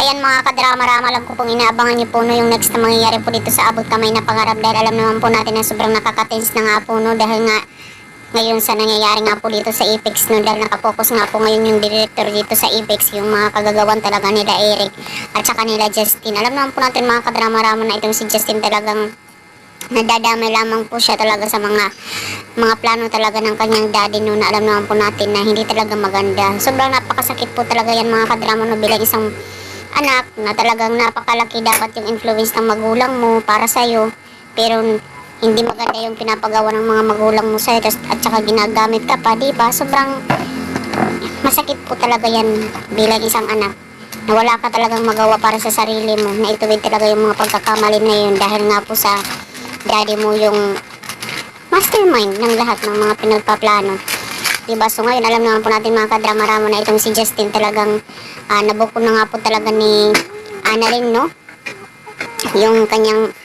ayan mga kadrama-rama, lang ko pong inaabangan niyo po no, yung next na mangyayari po dito sa abot kamay na pangarap, dahil alam naman po natin na sobrang nakaka-tense na nga po no, dahil nga ngayon sa nangyayari nga po dito sa Apex no, dahil nakapokus nga po ngayon yung director dito sa Apex, yung mga kagagawan talaga nila Eric at saka nila Justin. Alam naman po natin mga kadrama-rama na itong si Justin talagang nadadamay lamang po siya talaga sa mga plano talaga ng kanyang daddy no, na alam naman po natin na hindi talaga maganda. Sobrang napakasakit po talaga yan mga kadrama no, bilang isang anak na talagang napakalaki dapat yung influence ng magulang mo para sa'yo, pero hindi maganda yung pinapagawa ng mga magulang mo sa'yo at saka ginagamit ka pa, diba? Sobrang masakit po talaga yan bilang isang anak na wala ka talagang magawa para sa sarili mo, na ituwid talaga yung mga pagkakamali na yun dahil nga po sa daddy mo yung mastermind ng lahat ng mga pinagpaplano, diba? So ngayon alam naman po natin mga kadrama-rama na itong si Justin talagang nabuko na nga po talaga ni Annalyn no, yung kanyang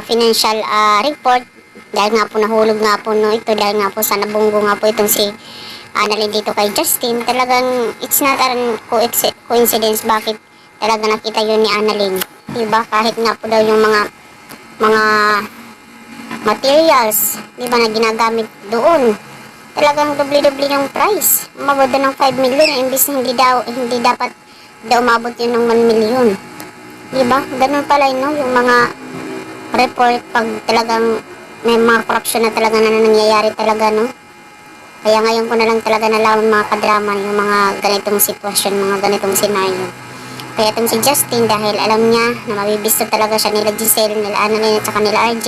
financial report, dahil nga po nahulog nga po no ito, dahil nga po sa nabunggo nga po itong si Annalyn dito kay Justin. Talagang it's not a coincidence bakit talaga nakita yun ni Annalyn, diba? Kahit nga po daw yung mga materials, diba, na ginagamit doon, talagang doble-doble yung price. Umabot ng 5 million imbis na hindi dapat daw umabot yun ng 1 million. Diba? Ganun pala yun, no? Yung mga report pag talagang may mga corruption na talaga na nangyayari talaga, no? Kaya ngayon ko na lang talaga nalaman mga kadrama yung mga ganitong sitwasyon, mga ganitong senaryo. Kaya itong si Justin, dahil alam niya na mabibisto talaga siya nila Giselle, nila Annalyn at saka nila RJ,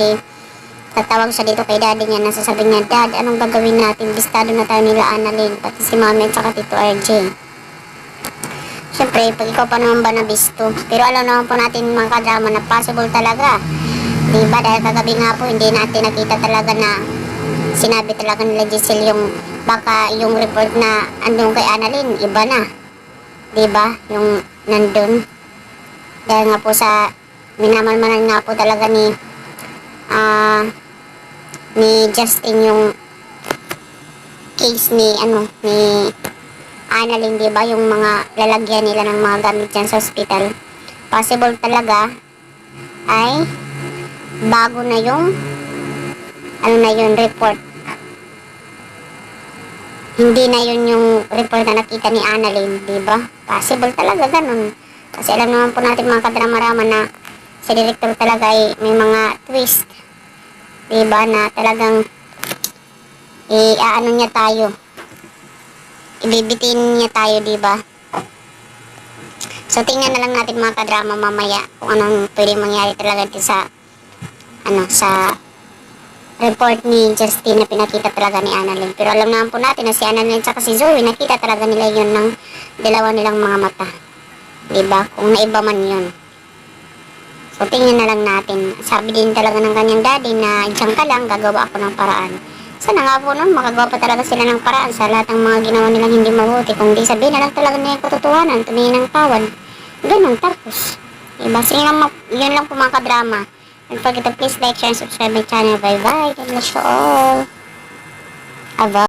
tatawag siya dito kay daddy niya, nasasabi niya, Dad, anong gagawin natin? Bistado na tayo nila Annalyn, pati si Mami at saka Tito RJ. Siyempre, pag ikaw pa naman ba nabisto? Pero alam naman po natin mga kadrama na possible talaga. Diba? Dahil kagabi nga po, hindi natin nakita talaga na sinabi talaga nila Giselle yung baka yung report na andun kay Annalyn, iba na. Diba? Yung nandun. Dahil nga po sa minamalmanan nga po talaga ni Justin yung case ni Annalyn, diba? Yung mga lalagyan nila ng mga gamit dyan sa hospital. Possible talaga ay bago na yung report. Hindi na yun yung report na nakita ni Annalyn, diba? Possible talaga ganun. Kasi alam naman po natin mga kadrama-rama na si director talaga ay may mga twist, diba, na talagang niya tayo, ibibitin niya tayo, diba? So tingnan na lang natin mga kadrama mamaya kung anong pwedeng mangyari talaga dito sa report ni Justin na pinakita talaga ni Annalyn. Pero alam naman po natin na si Annalyn at si Zoe, nakita talaga nila yun ng dalawa nilang mga mata, diba? Kung naiba man yun. So tingnan na lang natin. Sabi din talaga ng kanyang daddy na diyan ka lang, gagawa ako ng paraan. Sana nga po nun, makagawa pa talaga sila ng paraan sa lahat ng mga ginawa nilang hindi mabuti. Kung di sabihin na lang talaga nila yung katotohanan, tumingin ng tawad. Ganun, tapos. Diba? So yun lang po mga kadrama. Don't forget to please like, share, and subscribe my channel. Bye-bye. God bless you all. Aba.